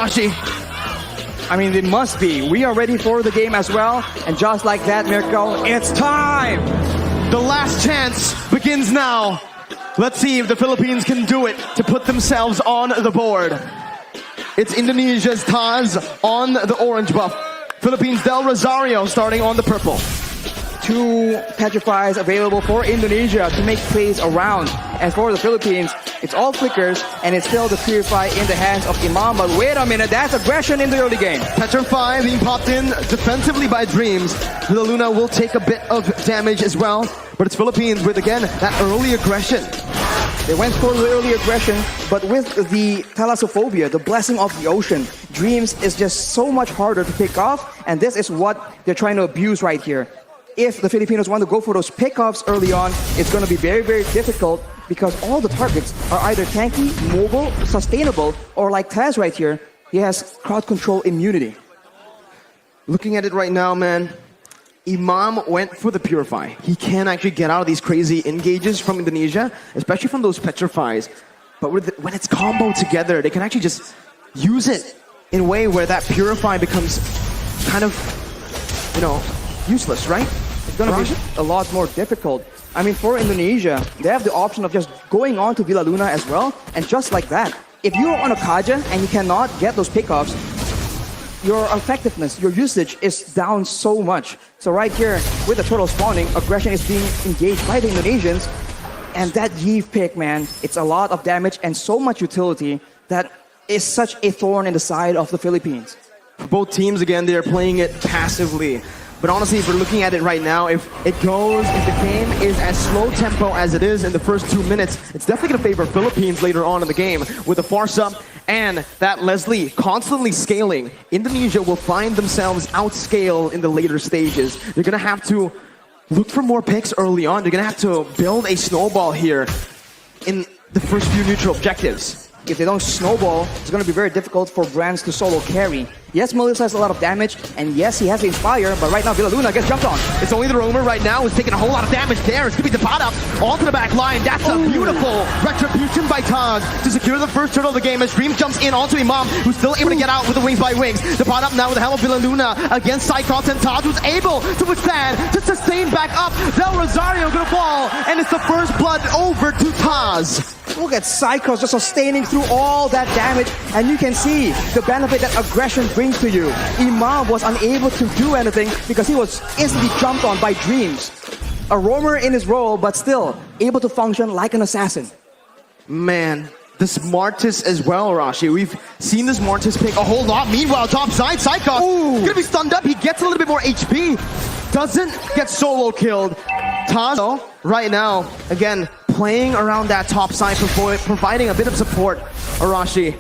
I mean, it must be. We are ready for the game as well. And just like that, Mirko, it's time! The last chance begins now. Let's see if the Philippines can do it to put themselves on the board. It's Indonesia's Taz on the orange buff. Philippines Del Rosario starting on the purple. 2 petrifies available for Indonesia to make plays around. As for the Philippines, it's all flickers and it's still the Purify in the hands of Imam. But wait a minute, that's aggression in the early game. Petrify being popped in defensively by Dreams. Villa Luna will take a bit of damage as well. But it's Philippines with, again, that early aggression. They went for the early aggression, but with the Thalassophobia, the blessing of the ocean, Dreams is just so much harder to pick off, and this is what they're trying to abuse right here. If the Filipinos want to go for those pickoffs early on, it's going to be very, very difficult because all the targets are either tanky, mobile, sustainable, or like Taz right here, he has crowd control immunity. Looking at it right now, man, Imam went for the Purify. He can actually get out of these crazy engages from Indonesia, especially from those Petrifies. But when it's comboed together, they can actually just use it in a way where that Purify becomes kind of, you know, useless, right? It's going to be a lot more difficult. I mean, for Indonesia, they have the option of just going on to Villa Luna as well, and just like that, if you're on a Kaja and you cannot get those pickoffs, your effectiveness, your usage is down so much. So right here, with the turtle spawning, aggression is being engaged by the Indonesians, and that Yeeve pick, man, it's a lot of damage and so much utility that is such a thorn in the side of the Philippines. Both teams, again, they are playing it passively. But honestly, if we're looking at it right now, if the game is as slow tempo as it is in the first 2 minutes, it's definitely going to favor Philippines later on in the game. With the Farsa and that Leslie constantly scaling, Indonesia will find themselves outscale in the later stages. They're going to have to look for more picks early on. They're going to have to build a snowball here in the first few neutral objectives. If they don't snowball, it's going to be very difficult for Brands to solo carry. Yes, Melissa has a lot of damage, and yes, he has the Inspire, but right now Villa Luna gets jumped on. It's only the Roamer right now who's taking a whole lot of damage there. It's going to be the pot up onto the back line. That's a beautiful retribution by Taz to secure the first turtle of the game as Dream jumps in onto Imam, who's still able to get out with the wings by wings. The pot up now with the help of Villa Luna against Cyclops, and Taz who's able to withstand, to sustain back up. Del Rosario gonna fall, and it's the first blood over to Taz. Look at Cyclops just sustaining through all that damage, and you can see the benefit that aggression brings to you. Imam was unable to do anything because he was instantly jumped on by Dreams. A roamer in his role, but still able to function like an assassin. Man, the Smartest as well, Rashi. We've seen this Smartest pick a whole lot. Meanwhile, top side, Cyclops gonna be stunned up. He gets a little bit more HP. Doesn't get solo killed. Taz, right now, again, playing around that top side, providing a bit of support. Arashi,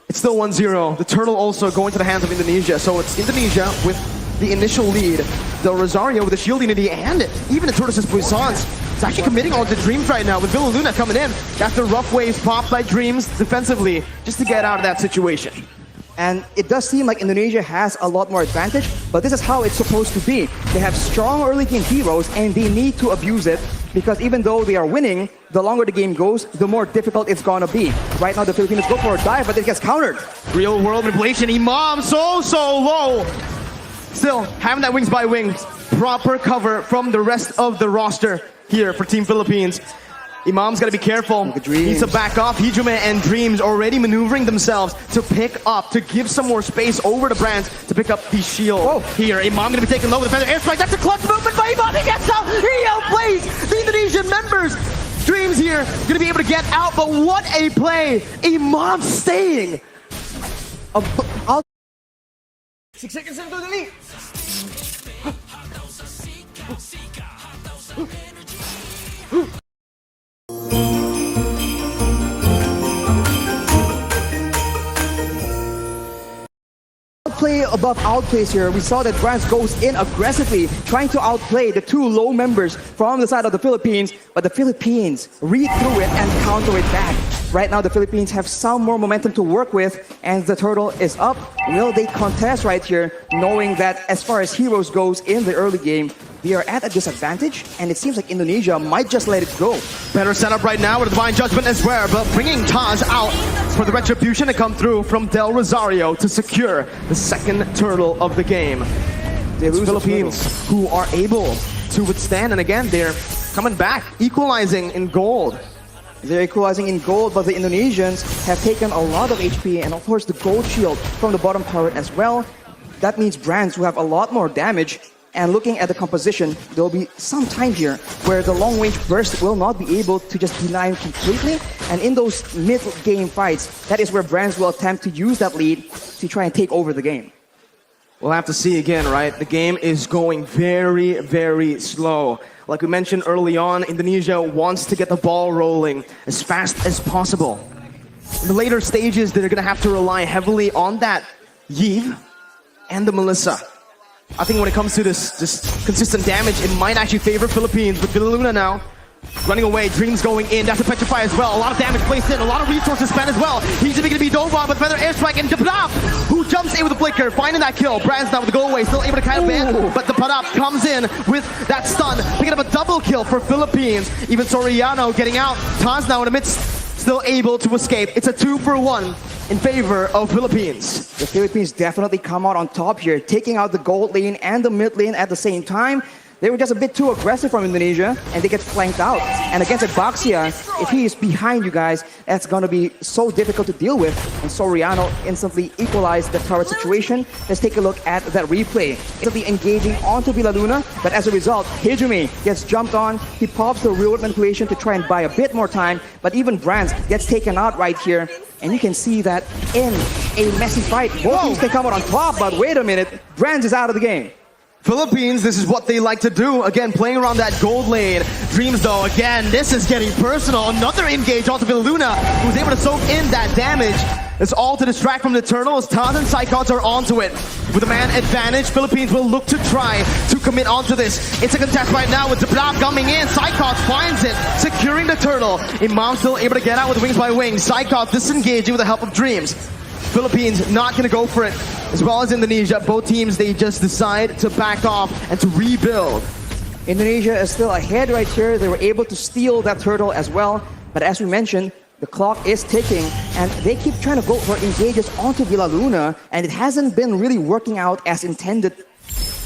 it's still 1-0. The turtle also going to the hands of Indonesia. So it's Indonesia with the initial lead. Del Rosario with the shield unity, and even the Tortoise's Puissance. It's actually committing all the Dreams right now with Villa Luna coming in after rough waves popped by Dreams defensively just to get out of that situation. And it does seem like Indonesia has a lot more advantage, but this is how it's supposed to be. They have strong early game heroes and they need to abuse it, because even though they are winning, the longer the game goes, the more difficult it's gonna be. Right now the Filipinos go for a dive, but it gets countered. Real world manipulation, Imam so low. Still, having that wings by wings, proper cover from the rest of the roster here for Team Philippines. Imam's gotta be careful. Needs to back off. Hijume and Dreams already maneuvering themselves to pick up, to give some more space over to Brands to pick up the shield here. Imam gonna be taken low with the feather airstrike. That's a clutch movement by Imam. He gets out. He outplays the Indonesian members. Dreams here gonna be able to get out, but what a play. Imam staying. 6 seconds into the lead. Outplay above outplays here. We saw that Brands goes in aggressively, trying to outplay the 2 low members from the side of the Philippines, but the Philippines read through it and counter it back. Right now, the Philippines have some more momentum to work with, and the turtle is up. Will they contest right here, knowing that as far as heroes goes in the early game, they are at a disadvantage, and it seems like Indonesia might just let it go. Better setup right now with a Divine Judgment as well, but bringing Taz out for the retribution to come through from Del Rosario to secure the second turtle of the game. They lose Philippines who are able to withstand, and again, they're coming back, equalizing in gold. They're equalizing in gold, but the Indonesians have taken a lot of HP, and of course the gold shield from the bottom turret as well. That means Brands will have a lot more damage, and looking at the composition, there will be some time here where the long-range burst will not be able to just deny him completely, and in those mid-game fights, that is where Brands will attempt to use that lead to try and take over the game. We'll have to see again, right? The game is going very, very slow. Like we mentioned early on, Indonesia wants to get the ball rolling as fast as possible. In the later stages, they're going to have to rely heavily on that Yves and the Melissa. I think when it comes to this consistent damage, it might actually favor Philippines. With Villaluna now running away, Dreams going in, that's a Petrify as well. A lot of damage placed in, a lot of resources spent as well. He's going to be dove on with Feather Airstrike, and Daprap, who jumps in with a flicker, finding that kill. Brands now with the go away, still able to kind of ban, but the Daprap comes in with that stun, picking up a double kill for Philippines. Even Soriano getting out. Taz now in the midst, still able to escape. It's a 2-for-1 in favor of Philippines. The Philippines definitely come out on top here, taking out the gold lane and the mid lane at the same time. They were just a bit too aggressive from Indonesia, and they get flanked out. And against Baxia, if he is behind you guys, that's going to be so difficult to deal with. And Soriano instantly equalized the turret situation. Let's take a look at that replay. Instantly engaging onto Villaluna, but as a result, Hijumi gets jumped on. He pops the real manipulation to try and buy a bit more time, but even Brands gets taken out right here. And you can see that in a messy fight, both teams can come out on top, but wait a minute, Brands is out of the game. Philippines, this is what they like to do. Again, playing around that gold lane. Dreams, though, again, this is getting personal. Another engage onto Villaluna, who's able to soak in that damage. It's all to distract from the Turtles. Taz and Psychots are onto it. With a man advantage, Philippines will look to try to commit onto this. It's a contest right now with Daprap coming in. Psychots finds it, securing the Turtle. Imam still able to get out with Wings by Wings. Psychots disengaging with the help of Dreams. Philippines not going to go for it, as well as Indonesia. Both teams, they just decide to back off and to rebuild. Indonesia is still ahead right here. They were able to steal that turtle as well. But as we mentioned, the clock is ticking, and they keep trying to go for engages onto Villaluna, and it hasn't been really working out as intended.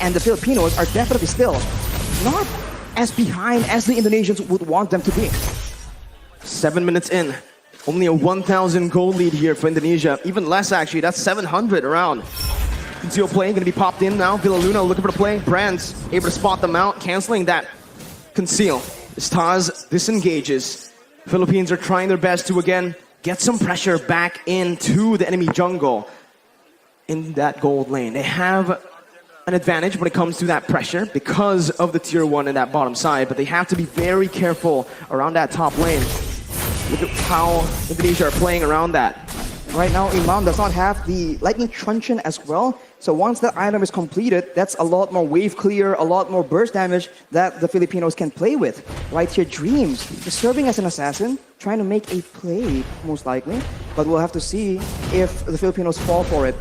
And the Filipinos are definitely still not as behind as the Indonesians would want them to be. 7 minutes in. Only a 1,000 gold lead here for Indonesia. Even less, actually. That's 700 around. Conceal play going to be popped in now. Villaluna looking for the play. Brands able to spot them out, canceling that conceal. As Taz disengages, Philippines are trying their best to, again, get some pressure back into the enemy jungle in that gold lane. They have an advantage when it comes to that pressure because of the tier 1 in that bottom side, but they have to be very careful around that top lane. Look at how Indonesia are playing around that. Right now, Imam does not have the Lightning Truncheon as well. So once that item is completed, that's a lot more wave clear, a lot more burst damage that the Filipinos can play with. Right here, Dreams is serving as an assassin, trying to make a play, most likely. But we'll have to see if the Filipinos fall for it.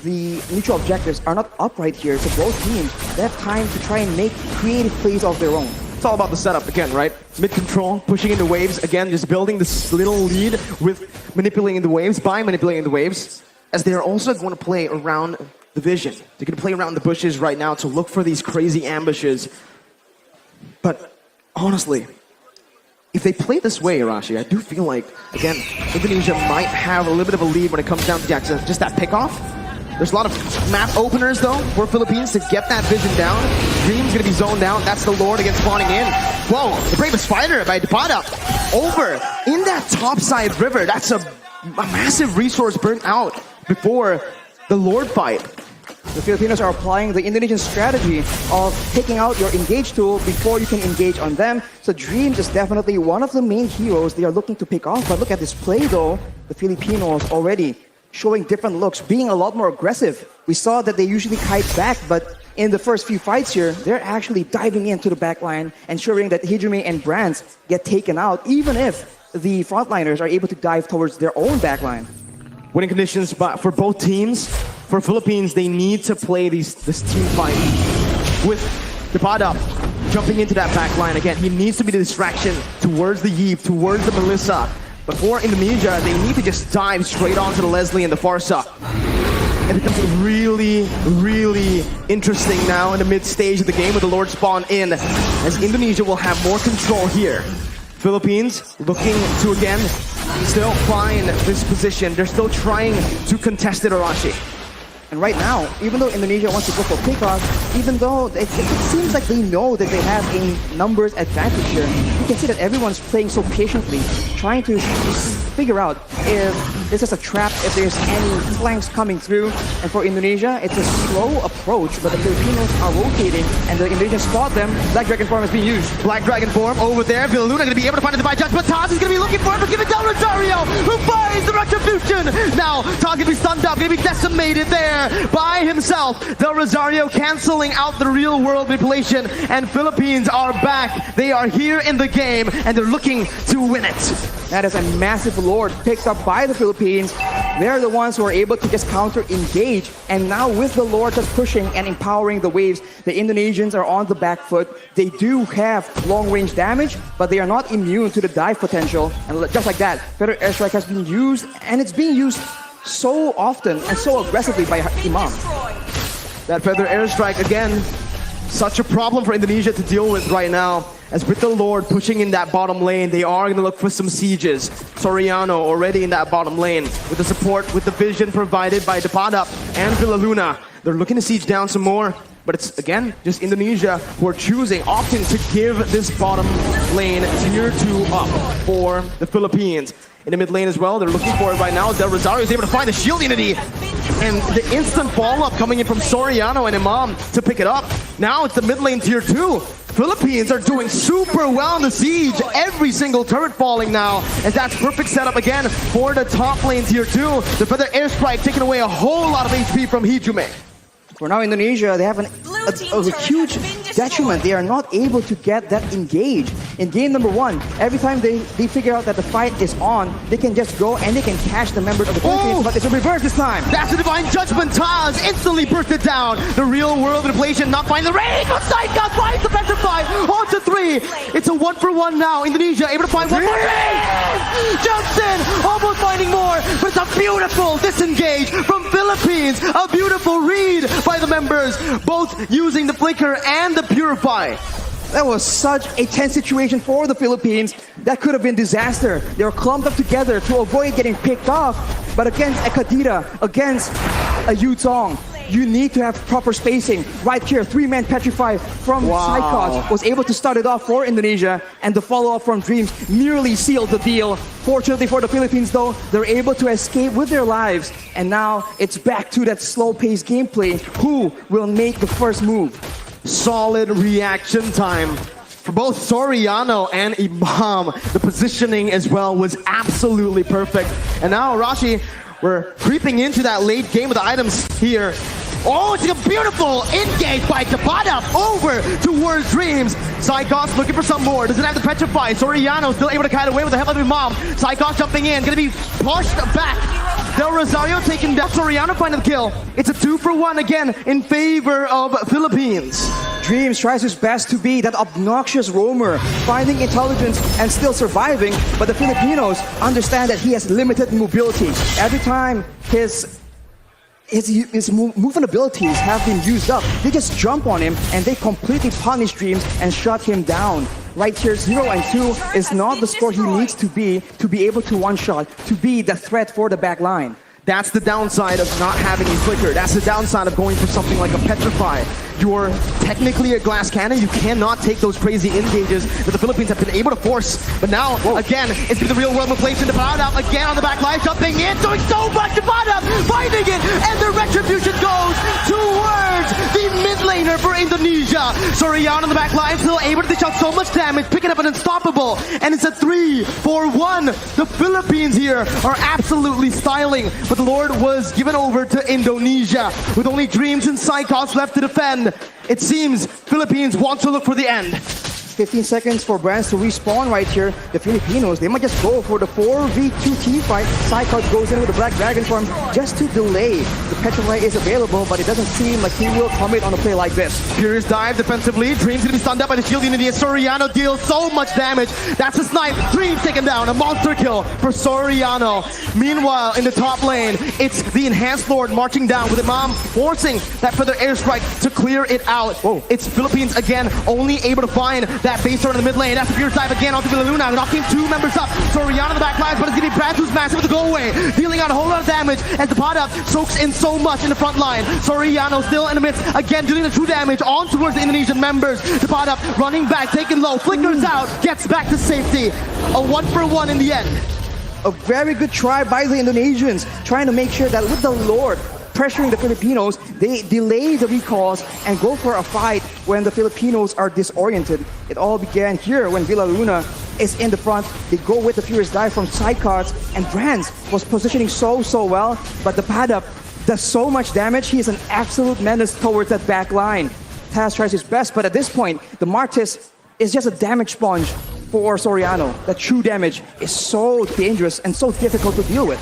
The mutual objectives are not up right here, so both teams, they have time to try and make creative plays of their own. It's all about the setup again, right? Mid-control, pushing into waves. Again, just building this little lead with manipulating the waves, by manipulating the waves, as they're also going to play around the vision. They're going to play around the bushes right now to look for these crazy ambushes. But honestly, if they play this way, Arashi, I do feel like, again, Indonesia might have a little bit of a lead when it comes down to just that pickoff. There's a lot of map openers, though, for Philippines to get that vision down. Dream's going to be zoned out. That's the Lord against spawning in. Whoa, the Bravest Fighter by Depada. Over in that topside river. That's a massive resource burnt out before the Lord fight. The Filipinos are applying the Indonesian strategy of taking out your engage tool before you can engage on them. So Dreams is definitely one of the main heroes they are looking to pick off. But look at this play, though. The Filipinos already showing different looks, being a lot more aggressive. We saw that they usually kite back, but in the first few fights here, they're actually diving into the backline, ensuring that Hijumi and Brands get taken out, even if the frontliners are able to dive towards their own backline. Winning conditions for both teams. For Philippines, they need to play this team fight with Depada jumping into that back line again. He needs to be the distraction towards the Yeep, towards the Melissa. But for Indonesia, they need to just dive straight onto the Leslie and the Farsa. It becomes really, really interesting now in the mid stage of the game with the Lord spawn in, as Indonesia will have more control here. Philippines looking to again still find this position. They're still trying to contest it, Arashi. And right now, even though Indonesia wants to go for pickoff, even though it seems like they know that they have a numbers advantage here, you can see that everyone's playing so patiently, trying to figure out if this is a trap, if there's any flanks coming through. And for Indonesia, it's a slow approach, but the Filipinos are rotating, and the Indonesians spot them. Black Dragon form is being used. Black Dragon form over there. Villaluna going to be able to find the divine judge, but Taz is going to be looking for him, but give it down to Rosario, who finds the retribution. Now, Taz going to be stunned up, going to be decimated there by himself. Del Rosario canceling out the real world manipulation, and Philippines are back. They are here in the game, and they're looking to win it. That is a massive lord picked up by the Philippines. They're the ones who are able to just counter-engage, and now with the lord just pushing and empowering the waves, the Indonesians are on the back foot. They do have long-range damage, but they are not immune to the dive potential. And just like that, Feather Airstrike has been used, and it's being used so often and so aggressively by Imam. That Feather Airstrike, again, such a problem for Indonesia to deal with right now. As with the Lord pushing in that bottom lane, they are going to look for some sieges. Soriano already in that bottom lane with the support, with the vision provided by Depada and Villaluna. They're looking to siege down some more, but it's, again, just Indonesia who are opting to give this bottom lane tier 2 up for the Philippines. In the mid lane as well, they're looking for it right now. Del Rosario is able to find the shield unity. And the instant follow-up coming in from Soriano and Imam to pick it up. Now it's the mid lane tier 2. Philippines are doing super well in the siege. Every single turret falling now. And that's perfect setup again for the top lane tier 2. The Feather Airstrike taking away a whole lot of HP from Hijume. For now, Indonesia, they have a huge detriment. They are not able to get that engage. In game number 1, every time they figure out that the fight is on, they can just go and they can catch the members of the Philippines, but it's a reverse this time. That's the Divine Judgment. Taz instantly burst it down. The real world manipulation not finding the range. Outside, God finds the petrified. On to 3. It's a 1-for-1 now. Indonesia able to find one more. Jumps in, almost finding more, but it's a beautiful disengage from Philippines. A beautiful read by the members, both using the Flicker and the Purify. That was such a tense situation for the Philippines. That could have been disaster. They were clumped up together to avoid getting picked off. But against a Kadira, against a Yutong, you need to have proper spacing. Right here, 3-man Petrify from Psychos was able to start it off for Indonesia, and the follow-up from Dreams nearly sealed the deal. Fortunately for the Philippines though, they're able to escape with their lives, and now it's back to that slow-paced gameplay. Who will make the first move? Solid reaction time for both Soriano and Imam. The positioning as well was absolutely perfect. And now Arashi, we're creeping into that late game with the items here. Oh, it's a beautiful engage by Depada over towards Dreams. Psychos looking for some more. Doesn't have the Petrify. Soriano still able to kite away with the help of Imam. Psychos jumping in. Gonna be pushed back. Del Rosario taking down Soriano, finding the kill. It's a 2-for-1 again in favor of Philippines. Dreams tries his best to be that obnoxious roamer, finding intelligence and still surviving, but the Filipinos understand that he has limited mobility. Every time his movement abilities have been used up, they just jump on him and they completely punish Dreams and shut him down. Right here, 0 and 2 is not the score he needs to be able to one-shot, to be the threat for the back line. That's the downside of not having a Flicker. That's the downside of going for something like a Petrify. You're technically a glass cannon. You cannot take those crazy engages that the Philippines have been able to force. But now, again, it's been the real world manipulation. Depada again on the back line, jumping in, doing so much. Depada finding it, and the retribution goes towards the mid laner for Indonesia. Soriano on the back line, still able to dish out so much damage, picking up an unstoppable, and it's a 3-for-1. The Philippines here are absolutely styling, but the Lord was given over to Indonesia with only Dreams and Psychos left to defend. It seems Philippines want to look for the end. 15 seconds for brands to respawn right here. The Filipinos, they might just go for the 4v2 team fight. Psychot goes in with the Black Dragon form just to delay. The Petrify is available, but it doesn't seem like he will commit on a play like this. Furious dive defensively. Dream's gonna be stunned up by the shield unity. Soriano deals so much damage. That's a snipe. Dream taken down. A monster kill for Soriano. Meanwhile, in the top lane, it's the Enhanced Lord marching down with Imam forcing that further airstrike to clear it out. Whoa. It's Philippines again, only able to find that base turn in the mid lane. That's a Furious dive again onto Villaluna, knocking 2 members up. Soriano in the back lines, but it's gonna be Brad who's massive with the go away, dealing out a whole lot of damage as the pot up soaks in so much in the front line. Soriano still in the midst, again dealing the true damage on towards the Indonesian members. The pot up running back, taking low, flickers out, gets back to safety. A 1-for-1 in the end. A very good try by the Indonesians, trying to make sure that with the Lord pressuring the Filipinos, they delay the recalls and go for a fight when the Filipinos are disoriented. It all began here when Villaluna is in the front. They go with the Furious dive from sidecards, and Brands was positioning so well, but the Padap does so much damage. He is an absolute menace towards that back line. Taz tries his best, but at this point, the Martis is just a damage sponge for Soriano. That true damage is so dangerous and so difficult to deal with.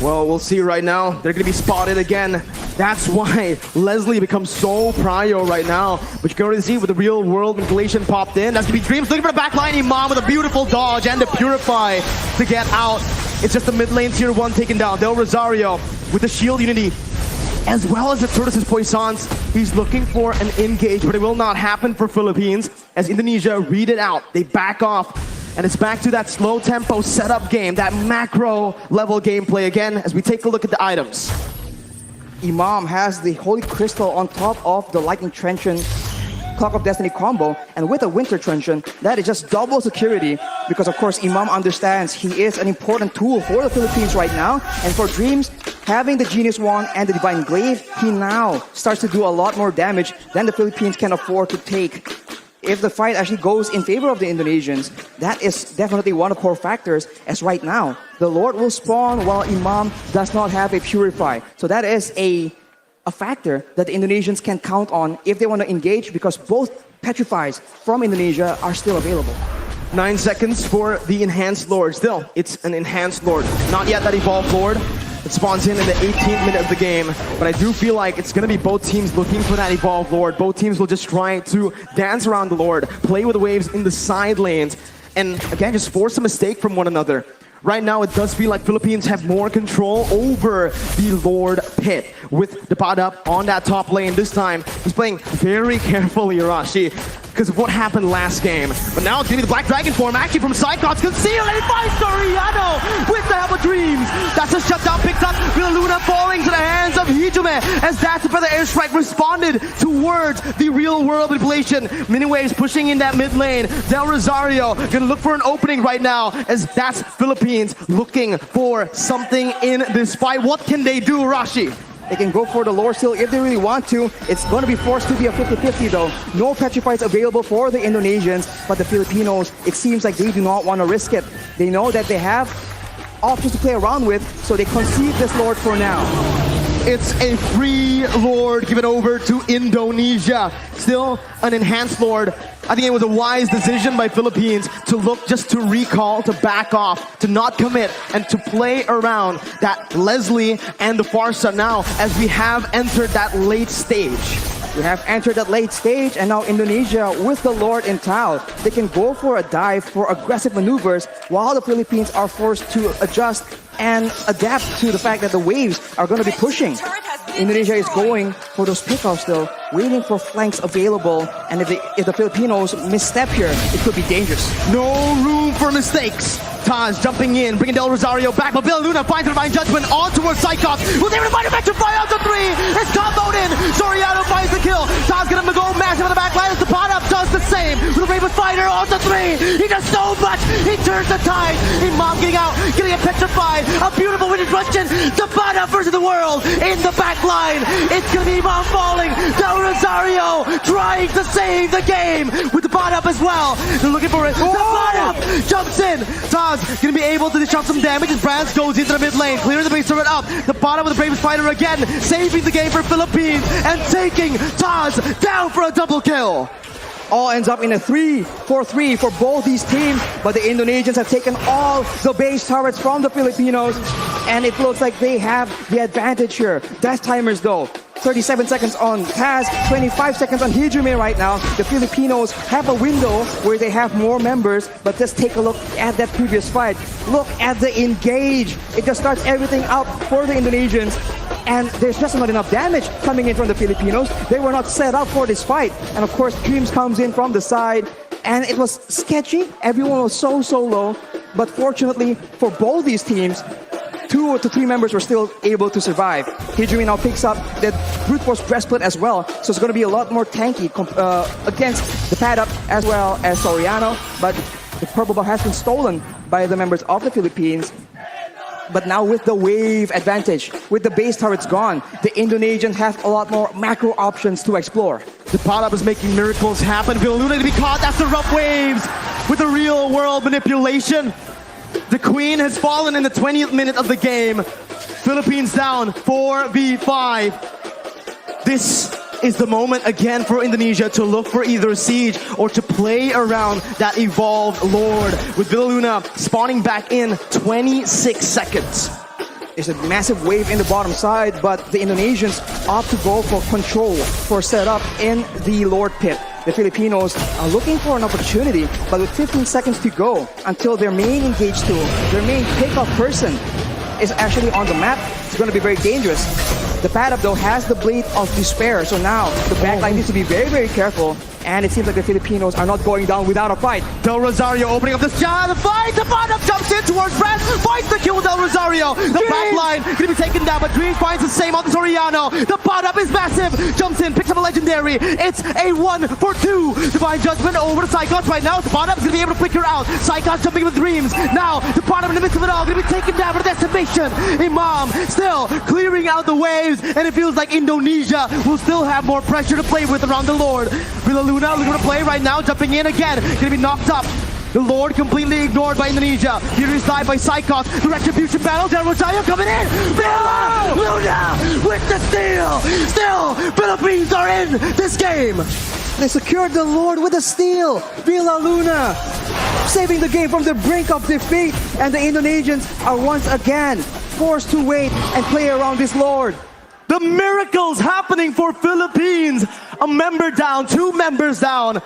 Well, we'll see right now. They're going to be spotted again. That's why Leslie becomes so prio right now. But you can already see with the real world manipulation popped in. That's going to be Dreams looking for the backline. Imam with a beautiful dodge and the Purify to get out. It's just the mid lane tier 1 taken down. Del Rosario with the shield unity, as well as the Tortoise's Poissons. He's looking for an engage, but it will not happen for Philippines as Indonesia read it out. They back off, and it's back to that slow tempo setup game, that macro level gameplay again as we take a look at the items. Imam has the Holy Crystal on top of the Lightning Trenchant Clock of Destiny combo, and with a Winter Trenchant, that is just double security because of course Imam understands he is an important tool for the Philippines right now, and for Dreams, having the Genius Wand and the Divine Glaive, he now starts to do a lot more damage than the Philippines can afford to take. If the fight actually goes in favor of the Indonesians, that is definitely one of the core factors, as right now, the Lord will spawn while Imam does not have a Purify. So that is a factor that the Indonesians can count on if they want to engage, because both Petrifies from Indonesia are still available. 9 seconds for the Enhanced Lord. Still, it's an Enhanced Lord. Not yet that Evolved Lord. It spawns in the 18th minute of the game. But I do feel like it's going to be both teams looking for that Evolved Lord. Both teams will just try to dance around the Lord, play with the waves in the side lanes, and again, just force a mistake from one another. Right now, it does feel like Philippines have more control over the Lord pit with the pod up on that top lane. This time, he's playing very carefully, Arashi, because of what happened last game. But now it's going to be the Black Dragon form, actually from Cyclops. Concealed, and he finds Soriano with the help of Dreams. That's a shutdown, picked up. Villaluna falling to the hands of Hijime, as that's where the airstrike responded towards the real world manipulation. Miniwaves pushing in that mid lane. Del Rosario going to look for an opening right now, as that's Philippines looking for something in this fight. What can they do, Rashi? They can go for the lore steal if they really want to. It's going to be forced to be a 50-50 though. No Petrifies available for the Indonesians, but the Filipinos, it seems like they do not want to risk it. They know that they have options to play around with, so they concede this lord for now. It's a free Lord given over to Indonesia. Still an Enhanced Lord. I think it was a wise decision by Philippines to look just to recall, to back off, to not commit, and to play around that Leslie and the Farsa now as we have entered that late stage. We have entered that late stage, and now Indonesia with the Lord in tow. They can go for a dive, for aggressive maneuvers, while the Philippines are forced to adjust and adapt to the fact that the waves are going to be pushing. Indonesia is going for those pickoffs though, waiting for flanks available, and if the Filipinos misstep here, it could be dangerous. No room for mistakes. Taz jumping in, bringing Del Rosario back, but Villaluna finds the Divine Judgment on towards Cyclops. Was able to find a Petrify out to 3. It's comboed in. Soriano finds the kill. Taz gonna go massive on the back line as the pot up does the same. With the Raven Fighter on to 3. He does so much. He turns the tide. Imam getting out, getting a Petrified. A beautiful winning question. The pot up versus the world in the back line. It's gonna be Imam falling. Del Rosario trying to save the game with the pot up as well. They're looking for it. The pot up jumps in. Taz gonna be able to dish out some damage as Brands goes into the mid lane, clearing the base turret up. The bottom with the Bravest Fighter again, saving the game for Philippines and taking Taz down for a double kill. all ends up in a 3-4-3 for both these teams, but the Indonesians have taken all the base turrets from the Filipinos, and it looks like they have the advantage here. Death timers though, 37 seconds on Taz, 25 seconds on Hijime right now. The Filipinos have a window where they have more members, but just take a look at that previous fight. Look at the engage. It just starts everything up for the Indonesians, and there's just not enough damage coming in from the Filipinos. They were not set up for this fight. And of course, Dreams comes in from the side, and it was sketchy. Everyone was so low, but fortunately for both these teams, 2 to 3 members were still able to survive. Hijime now picks up the brute force breastplate as well, so it's going to be a lot more tanky against the Paddock as well as Soriano, but the purple ball has been stolen by the members of the Philippines. But now with the wave advantage, with the base turrets gone, the Indonesians have a lot more macro options to explore. The Paddock is making miracles happen. Villaluna to be caught, that's the rough waves with the real world manipulation. The Queen has fallen in the 20th minute of the game. Philippines down 4v5. This is the moment again for Indonesia to look for either a siege or to play around that evolved Lord, with Villaluna spawning back in 26 seconds. There's a massive wave in the bottom side, but the Indonesians opt to go for control, for setup in the Lord pit. The Filipinos are looking for an opportunity, but with 15 seconds to go until their main engage tool, their main pickup person is actually on the map, it's going to be very dangerous. The Paddock though has the Blade of Despair, so now the backline needs to be very careful, and it seems like the Filipinos are not going down without a fight. Del Rosario opening up this job, the fight! The Paddock jumps in towards Brad, finds the kill with Del Rosario. The backline gonna be taken down, but Dream finds the same on the Soriano. The Paddock is massive, jumps in, picks up a legendary. It's a 1-for-2. Divine Judgment over to Psychos right now. The Paddock is gonna be able to flicker out. Psychos jumping with Dreams. Now the Paddock in the midst of it all gonna be taken down for the decimation. Imam still clearing out the waves, and it feels like Indonesia will still have more pressure to play with around the Lord. Villaluna looking to play right now, jumping in again, gonna be knocked up. The Lord completely ignored by Indonesia. Furious dive by Psychos. The retribution battle. Del Rosario coming in. Villaluna with the steal. Still, Philippines are in this game. They secured the Lord with a steal. Villaluna saving the game from the brink of defeat, and the Indonesians are once again forced to wait and play around this Lord. The miracles happening for Philippines. A member down, 2 members down.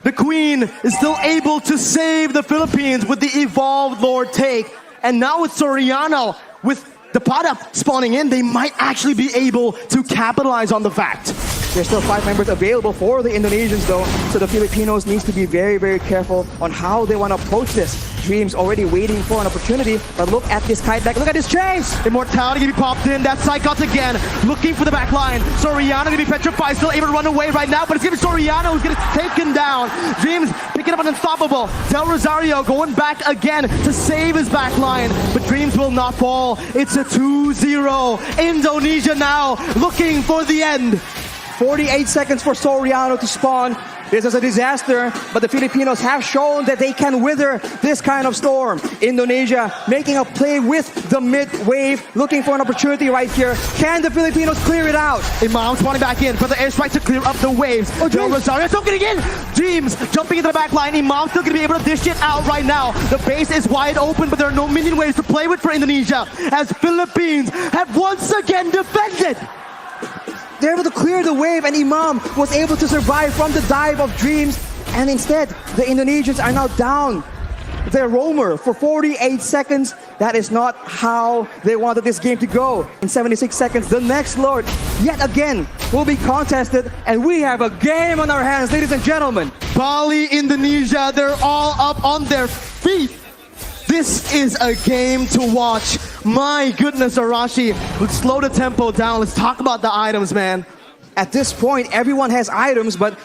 The Queen is still able to save the Philippines with the evolved Lord take. And now with Soriano, with the Paddock spawning in, they might actually be able to capitalize on the fact. There's still 5 members available for the Indonesians though, so the Filipinos needs to be very careful on how they want to approach this. Dreams already waiting for an opportunity, but look at this kite back, look at this chase! Immortality gonna be popped in, that's Psychos again, looking for the back line. Soriano gonna be petrified, still able to run away right now, but it's gonna be Soriano who's gonna take him down. Dreams picking up an unstoppable. Del Rosario going back again to save his back line, but Dreams will not fall. It's a 2-0. Indonesia now looking for the end. 48 seconds for Soriano to spawn. This is a disaster, but the Filipinos have shown that they can wither this kind of storm. Indonesia making a play with the mid-wave, looking for an opportunity right here. Can the Filipinos clear it out? Imam spawning back in for the airstrike to clear up the waves. Del Rosario still getting in. Dreams jumping into the back line. Imam still going to be able to dish it out right now. The base is wide open, but there are no minion waves to play with for Indonesia, as Philippines have once again defended. They're able to clear the wave, and Imam was able to survive from the dive of Dreams, and instead the Indonesians are now down their roamer for 48 seconds. That is not how they wanted this game to go. In 76 seconds, the next Lord yet again will be contested, and we have a game on our hands, ladies and gentlemen. Bali, Indonesia, they're all up on their feet. This is a game to watch. My goodness, Arashi. Let's slow the tempo down. Let's talk about the items, man. At this point, everyone has items, but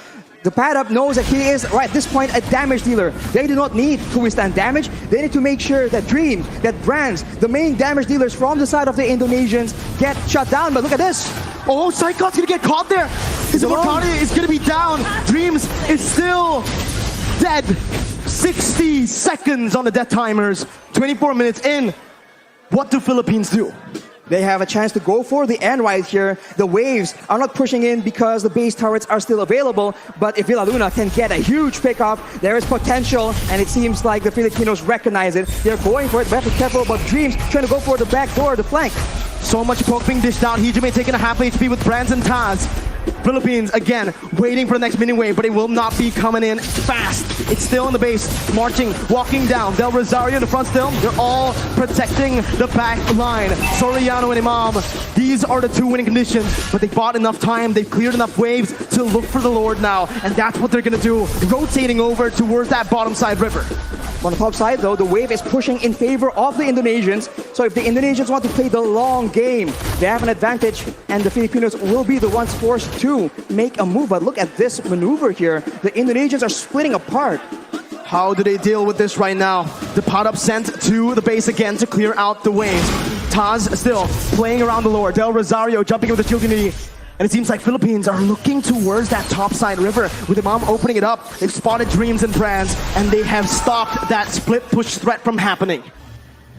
the Paddock knows that he is, right at this point, a damage dealer. They do not need to withstand damage. They need to make sure that Dreams, that Brands, the main damage dealers from the side of the Indonesians, get shut down. But look at this. Oh, Psychos gonna get caught there. His immortality is gonna be down. Dreams is still dead. 60 seconds on the death timers. 24 minutes in. What do Philippines do? They have a chance to go for the end right here. The waves are not pushing in because the base turrets are still available. But if Villa Luna can get a huge pickoff, there is potential. And it seems like the Filipinos recognize it. They're going for it. They have to be careful about Dreams trying to go for the back door, the flank. So much poke being dished out. Hijime taking a half HP with Brands and Taz. Philippines, again, waiting for the next mini wave, but it will not be coming in fast. It's still in the base, marching, walking down. Del Rosario in the front still. They're all protecting the back line. Soriano and Imam, these are the two winning conditions, but they bought enough time. They've cleared enough waves to look for the Lord now, and that's what they're going to do, rotating over towards that bottom side river. On the top side, though, the wave is pushing in favor of the Indonesians. So if the Indonesians want to play the long game, they have an advantage, and the Filipinos will be the ones forced to make a move. But look at this maneuver here. The Indonesians are splitting apart. How do they deal with this right now? The pot up sent to the base again to clear out the waves. Taz still playing around the Lord. Del Rosario jumping with the shield unity. And it seems like Philippines are looking towards that topside river with Imam opening it up. They've spotted Dreams and Brands, and they have stopped that split push threat from happening.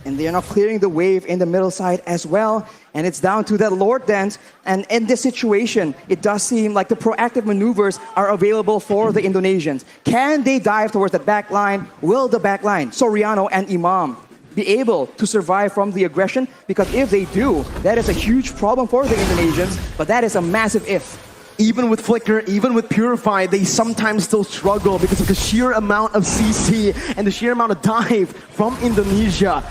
And they are now clearing the wave in the middle side as well. And it's down to that Lord dance. And in this situation, it does seem like the proactive maneuvers are available for the Indonesians. Can they dive towards the back line? Will the back line, Soriano and Imam, be able to survive from the aggression? Because if they do, that is a huge problem for the Indonesians, but that is a massive if. Even with Flicker, even with Purify, they sometimes still struggle because of the sheer amount of CC and the sheer amount of dive from Indonesia.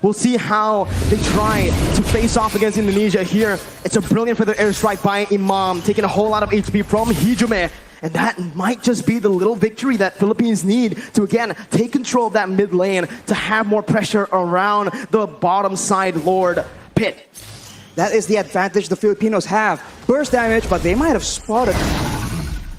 We'll see how they try to face off against Indonesia here. It's a brilliant feather airstrike by Imam, taking a whole lot of HP from Hijime. And that might just be the little victory that Philippines need to, again, take control of that mid lane to have more pressure around the bottom side Lord pit. That is the advantage the Filipinos have. Burst damage, but they might have spotted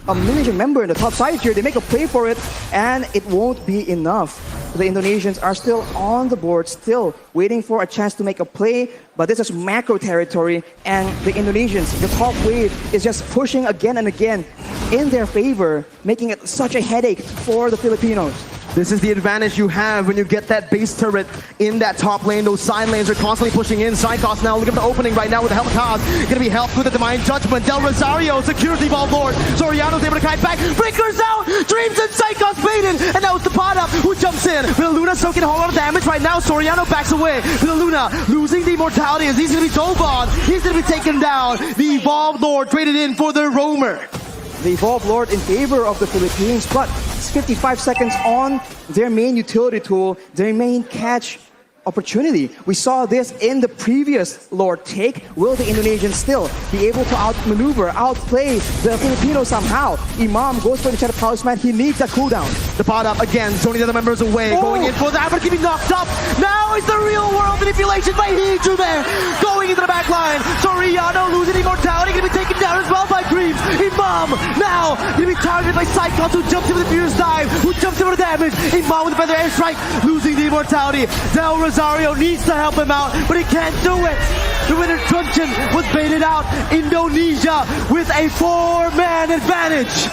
a Indonesian member in the top side here. They make a play for it, and it won't be enough. The Indonesians are still on the board, still waiting for a chance to make a play, but this is macro territory, and the Indonesians, the top wave, is just pushing again and again in their favor, making it such a headache for the Filipinos. This is the advantage you have when you get that base turret in that top lane. Those side lanes are constantly pushing in. Psychos now, look at the opening right now with the help of Taz. Gonna be helped with the Divine Judgment. Del Rosario secures the ball Lord. Soriano's able to kite back. Breakers out! Dreams and Psychos baited! And now it's the pot up who jumps in. Villa Luna soaking a whole lot of damage right now. Soriano backs away. Villa Luna losing the immortality as he's gonna be dove on. He's gonna be taken down. The Evolved Lord traded in for the Roamer. The Evolved Lord in favor of the Philippines, but it's 55 seconds on their main utility tool, their main catch opportunity. We saw this in the previous Lord take. Will the Indonesians still be able to outmaneuver, outplay the Filipinos somehow? Imam goes for the Shadow Talisman. He needs that cooldown. The pot up again, zoning the other members away, going in for that, but getting knocked up. Now is the real world manipulation by Hijime, going into the back line. Soriano losing immortality, gonna be taken down as well by Dreams. Imam now gonna be targeted by Psychos, who jumps in with the fierce dive, who jumps in with the damage. Imam with the feather airstrike, losing the immortality. Del Rosario needs to help him out, but he can't do it. The winner Truncheon was baited out. Indonesia with a 4-man advantage.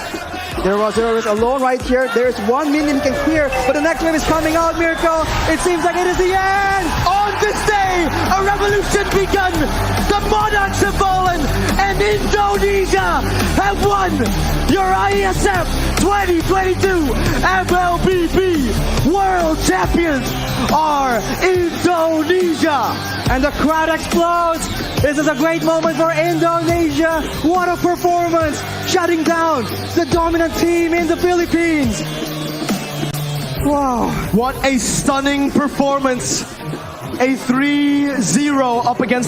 There was alone right here. There's 1 minion he can clear, but the next wave is coming out, Miracle. It seems like it is the end. On this day, a revolution begun. The monarchs have fallen, and Indonesia have won your IESF 2022 MLBB World Champions are Indonesia. And the crowd explodes. This is a great moment for Indonesia. What a performance, shutting down the dominant team in the Philippines. Wow. What a stunning performance. A 3-0 up against the